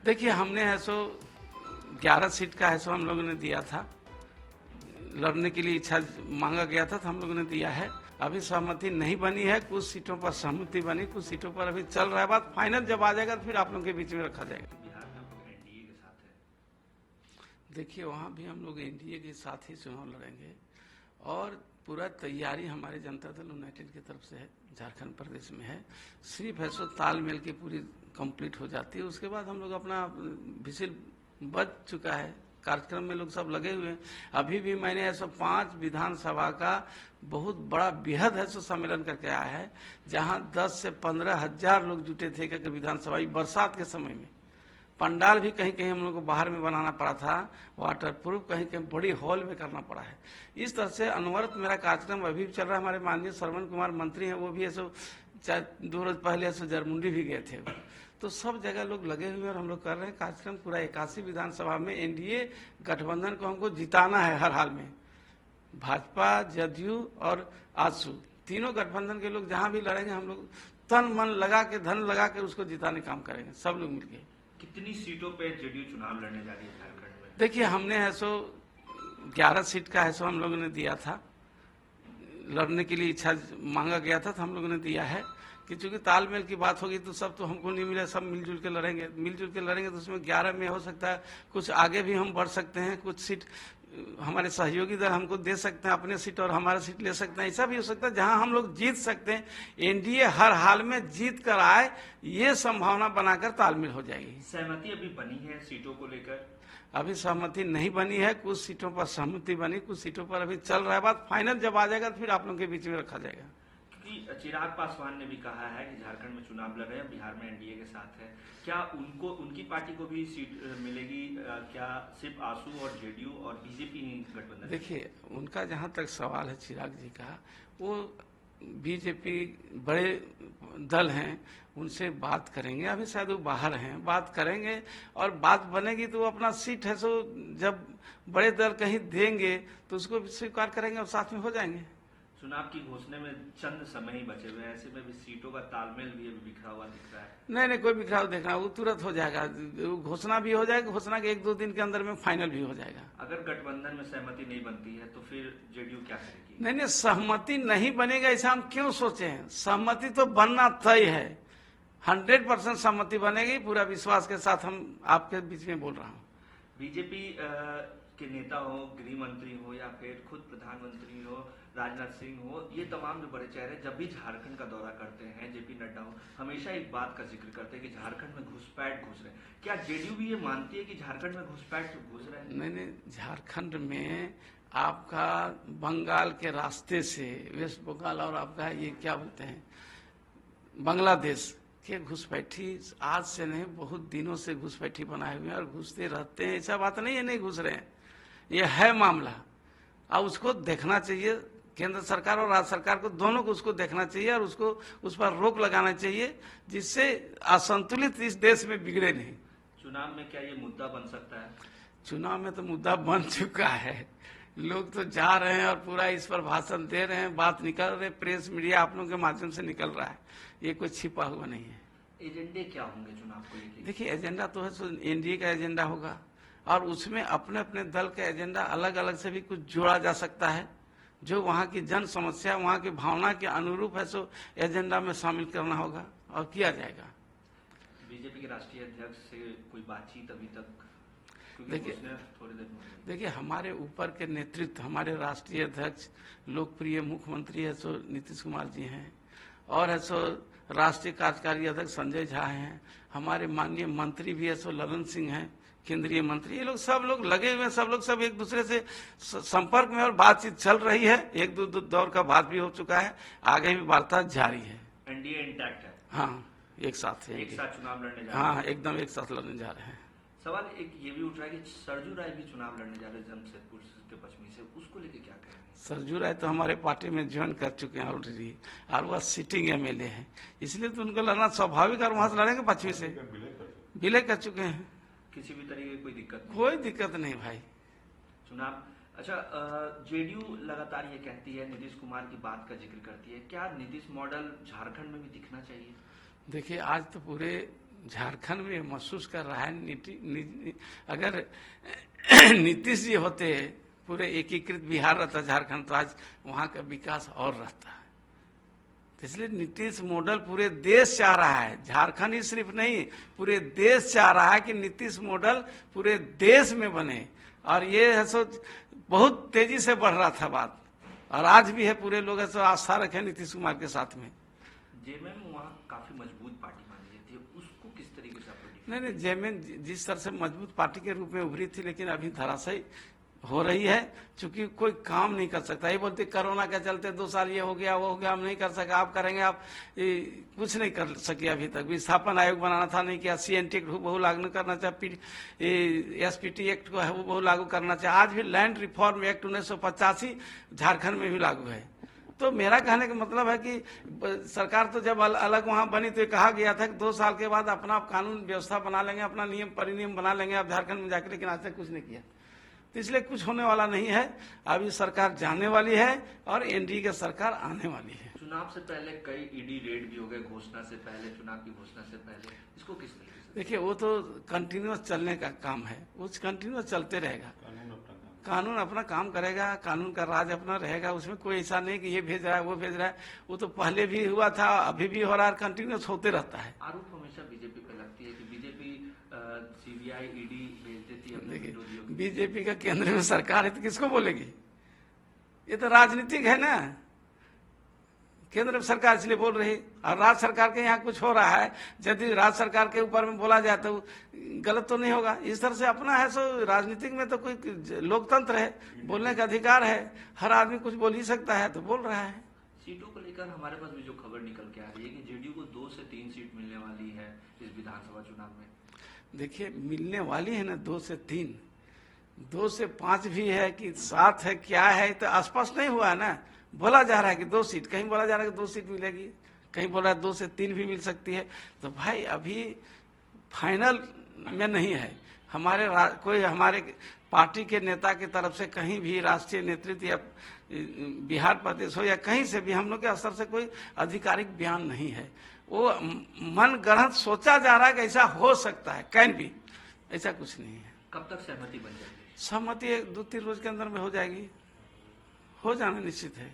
देखिए हमने है सो 11 सीट का है सो हम लोगों ने दिया था, लड़ने के लिए इच्छा मांगा गया था तो हम लोगों ने दिया है। अभी सहमति नहीं बनी है, कुछ सीटों पर सहमति बनी, कुछ सीटों पर अभी चल रहा है बात। फाइनल जब आ जाएगा तो फिर आप लोगों के बीच में रखा जाएगा। बिहार में हम लोग एनडीए के साथ है। देखिए वहाँ भी हम लोग एनडीए के साथ ही चुनाव लड़ेंगे और पूरा तैयारी हमारे जनता दल यूनाइटेड की तरफ से है, झारखंड प्रदेश में है। सिर्फ है सो तालमेल की पूरी कंप्लीट हो जाती है, उसके बाद हम लोग अपना विसिल बज चुका है, कार्यक्रम में लोग सब लगे हुए हैं। अभी भी मैंने ऐसा 5 विधानसभा का बहुत बड़ा बेहद है सो सम्मेलन करके आया है, जहां 10 से 15 हजार लोग जुटे थे कि विधानसभा बरसात के समय में। पंडाल भी कहीं कहीं हम लोग को बाहर में बनाना पड़ा था, वाटर प्रूफ, कहीं कहीं बड़ी हॉल में करना पड़ा है। इस तरह से अनवरत मेरा कार्यक्रम अभी भी चल रहा है। हमारे माननीय श्रवण कुमार मंत्री हैं, वो भी ऐसे 2 रोज पहले ऐसे जरमुंडी भी गए थे। तो सब जगह लोग लगे हुए और हम लोग कर रहे हैं कार्यक्रम। पूरा 81 विधानसभा में एनडीए गठबंधन को हमको जिताना है हर हाल में। भाजपा, जदयू और आजसू तीनों गठबंधन के लोग जहां भी लड़ेंगे हम लोग तन मन लगा के, धन लगा के उसको जिताने काम करेंगे, सब लोग मिलके। कितनी सीटों पे जेडीयू चुनाव लड़ने जा रही है झारखंड में? देखिए हमने है सो 11 सीट का है सो हम लोगों ने दिया था, लड़ने के लिए इच्छा मांगा गया था तो हम लोगों ने दिया है कि चूंकि तालमेल की बात होगी तो सब तो हमको नहीं मिले, सब मिलजुल के लड़ेंगे। मिलजुल के लड़ेंगे तो उसमें 11 में हो सकता है कुछ आगे भी हम बढ़ सकते हैं, कुछ सीट हमारे सहयोगी दल हमको दे सकते हैं, अपने सीट और हमारा सीट ले सकते हैं। ऐसा भी हो सकता है जहां हम लोग जीत सकते हैं। एनडीए हर हाल में जीत कर आए, ये संभावना बनाकर तालमेल हो जाएगी। सहमति अभी बनी है सीटों को लेकर? अभी सहमति नहीं बनी है, कुछ सीटों पर सहमति बनी, कुछ सीटों पर अभी चल रहा है बात। फाइनल जब आ जाएगा तो फिर आप लोगों के बीच में रखा जाएगा। क्योंकि चिराग पासवान ने भी कहा है कि झारखंड में चुनाव लड़ रहे हैं, बिहार में एनडीए के साथ है, क्या उनको, उनकी पार्टी को भी सीट मिलेगी? क्या सिर्फ आसू और जेडीयू और बीजेपी ही गठबंधन? देखिए उनका जहां तक सवाल है चिराग जी का, वो बीजेपी बड़े दल हैं, उनसे बात करेंगे। अभी शायद वो बाहर हैं, बात करेंगे और बात बनेगी तो वो अपना सीट है सो जब बड़े दल कहीं देंगे तो उसको भी स्वीकार करेंगे और साथ में हो जाएंगे। चुनाव की घोषणा में चंद समय ही बचे हुए हैं, ऐसे में भी सीटों का तालमेल भी अभी बिखरा हुआ दिख रहा है। नहीं कोई बिखराव देखना, वो तुरंत हो जाएगा, घोषणा भी हो जाएगा, घोषणा के 1-2 दिन के अंदर में फाइनल भी हो जाएगा। अगर गठबंधन में सहमति नहीं बनती है तो फिर जेडीयू क्या करेगी? नहीं सहमति नहीं बनेगा ऐसा हम क्यों सोचे हैं। सहमति तो बनना तय है, 100% सहमति बनेगी, पूरा विश्वास के साथ हम आपके बीच में बोल रहा हूँ। बीजेपी के नेता हो, गृह मंत्री हो या फिर खुद प्रधानमंत्री हो, राजनाथ सिंह हो, ये तमाम जो बड़े चेहरे जब भी झारखंड का दौरा करते हैं, जेपी नड्डा हो, हमेशा एक बात का जिक्र करते हैं कि झारखंड में घुसपैठ घुस रहे हैं। क्या जेडीयू भी ये मानती है कि झारखंड में घुसपैठ घुस रहे हैं? नहीं झारखंड में आपका बंगाल के रास्ते से, वेस्ट बंगाल और आपका ये क्या बोलते हैं बांग्लादेश के घुसपैठी आज से नहीं बहुत दिनों से घुसपैठी बनाए हुए हैं और घुसते रहते हैं। ऐसा बात नहीं है नहीं घुस रहे हैं, ये है मामला। अब उसको देखना चाहिए, केंद्र सरकार और राज्य सरकार को दोनों को उसको देखना चाहिए और उसको उस पर रोक लगाना चाहिए, जिससे असंतुलित इस देश में बिगड़े नहीं। चुनाव में क्या ये मुद्दा बन सकता है? चुनाव में तो मुद्दा बन चुका है, लोग तो जा रहे हैं और पूरा इस पर भाषण दे रहे हैं, बात निकल रहे, प्रेस मीडिया आप लोगों के माध्यम से निकल रहा है, ये कोई छिपा हुआ नहीं है। एजेंडे क्या होंगे चुनाव को लेकर? देखिए एजेंडा तो है एनडीए का एजेंडा होगा और उसमें अपने अपने दल का एजेंडा अलग अलग से भी कुछ जोड़ा जा सकता है, जो वहाँ की जन समस्या, वहाँ की भावना के अनुरूप है सो एजेंडा में शामिल करना होगा और किया जाएगा। बीजेपी के राष्ट्रीय अध्यक्ष से कोई बातचीत अभी तक? देखिए हमारे ऊपर के नेतृत्व, हमारे राष्ट्रीय अध्यक्ष लोकप्रिय मुख्यमंत्री है सो नीतीश कुमार जी हैं और है सो राष्ट्रीय कार्यकारी अध्यक्ष संजय झा हैं, हमारे माननीय मंत्री भी है सो ललन सिंह हैं, केंद्रीय मंत्री, ये लोग सब लोग लगे हुए हैं, सब लोग सब एक दूसरे से संपर्क में और बातचीत चल रही है। 1-2 दौर का बात भी हो चुका है, आगे भी वार्ता जारी है। एनडीए इंटैक्ट है? हाँ एक साथ है, एक साथ चुनाव लड़ने जा रहे हैं? हाँ एकदम एक साथ लड़ने जा रहे हैं। सवाल एक ये भी उठ रहा है कि सरजू राय भी चुनाव लड़ने जा रहे हैं जमशेदपुर के पश्चिमी से, उसको लेके क्या कहेंगे? सरजू राय तो हमारे पार्टी में ज्वाइन कर चुके हैं ऑलरेडी और वह सिटिंग एमएलए हैं, इसलिए तो उनको लड़ना स्वाभाविक और वहां से लड़ेंगे पश्चिमी से, विलय कर चुके हैं। किसी भी तरीके की कोई दिक्कत नहीं? कोई दिक्कत नहीं भाई। चुनाव अच्छा, जेडीयू लगातार ये कहती है, नीतीश कुमार की बात का जिक्र करती है, क्या नीतीश मॉडल झारखंड में भी दिखना चाहिए? देखिए आज तो पूरे झारखंड में महसूस कर रहा है। अगर नीतीश जी होते, पूरे एकीकृत बिहार रहता झारखंड, तो आज वहां का विकास और रहता है। तो इसलिए नीतीश मॉडल पूरे देश चाह रहा है, झारखंड ही सिर्फ नहीं, पूरे देश चाह रहा है कि नीतीश मॉडल पूरे देश में बने। और ये है सो बहुत तेजी से बढ़ रहा था बात, और आज भी है। पूरे लोग ऐसा आस्था रखे नीतीश कुमार के साथ में। जेएमएम वहाँ काफी मजबूत पार्टी मानी जाती है, उसको किस तरीके से आप? नहीं, जेएमएम जिस तरह से मजबूत पार्टी के रूप में उभरी थी, लेकिन अभी धराशायी हो रही है, क्योंकि कोई काम नहीं कर सकता। ये बोलते कोरोना के चलते 2 साल ये हो गया वो हो गया, हम नहीं कर सके, आप करेंगे। आप कुछ नहीं कर सके अभी तक। विस्थापन आयोग बनाना था, नहीं किया। CNT एक्ट बहु लागू करना चाहिए, SPT एक्ट को है वो बहु लागू करना चाहिए। आज भी लैंड रिफॉर्म एक्ट 1985 झारखंड में भी लागू है। तो मेरा कहने का मतलब है कि सरकार तो जब अलग वहां बनी तो ये कहा गया था कि 2 साल के बाद अपना कानून व्यवस्था बना लेंगे, अपना नियम परिनियम बना लेंगे आप झारखंड में जाकर, लेकिन आज तक कुछ नहीं किया। तो इसलिए कुछ होने वाला नहीं है। अभी सरकार जाने वाली है और NDA की सरकार आने वाली है। चुनाव से पहले कई ईडी रेड भी हो गए, घोषणा से पहले, चुनाव की घोषणा से पहले, इसको किस तरीके से? देखिए, वो तो कंटिन्यूअस चलने का काम है, वो कंटिन्यूअस चलते रहेगा। कानून अपना काम करेगा, कानून का राज अपना रहेगा। उसमें कोई ऐसा नहीं कि ये भेज रहा है वो भेज रहा है। वो तो पहले भी हुआ था, अभी भी हो रहा है, कंटिन्यूअस होते रहता है। आरोप हमेशा बीजेपी पे लगती है कि बीजेपी CBI ईडी भेज देती है अपने विरोधियों को। बीजेपी का केंद्र में सरकार है तो किसको बोलेगी? ये तो राजनीतिक है ना। केंद्र सरकार इसलिए बोल रही, और राज्य सरकार के यहाँ कुछ हो रहा है, यदि राज्य सरकार के ऊपर में बोला जाए तो गलत तो नहीं होगा। इस तरह से अपना है, सो राजनीतिक में तो कोई लोकतंत्र है, बोलने का अधिकार है, हर आदमी कुछ बोल ही सकता है, तो बोल रहा है। सीटों को लेकर हमारे पास भी जो खबर निकल के आ रही है कि JDU को 2 से 3 सीट मिलने वाली है इस विधानसभा चुनाव में। देखिए, मिलने वाली है ना 2 से 3, 2 से 5 भी है कि 7 है, क्या है तो स्पष्ट नहीं हुआ है ना। बोला जा रहा है कि 2 सीट, कहीं बोला जा रहा है कि 2 सीट मिलेगी, कहीं बोला 2 से 3 भी मिल सकती है। तो भाई अभी फाइनल में नहीं है। कोई हमारे पार्टी के नेता की तरफ से कहीं भी, राष्ट्रीय नेतृत्व या बिहार प्रदेश हो या कहीं से भी, हम लोग के स्तर से कोई आधिकारिक बयान नहीं है। वो मन गढ़ंत सोचा जा रहा है कि ऐसा हो सकता है, कैन भी, ऐसा कुछ नहीं है। कब तक सहमति बन जाएगी? सहमति 2-3 रोज के अंदर में हो जाएगी, हो जाना निश्चित है।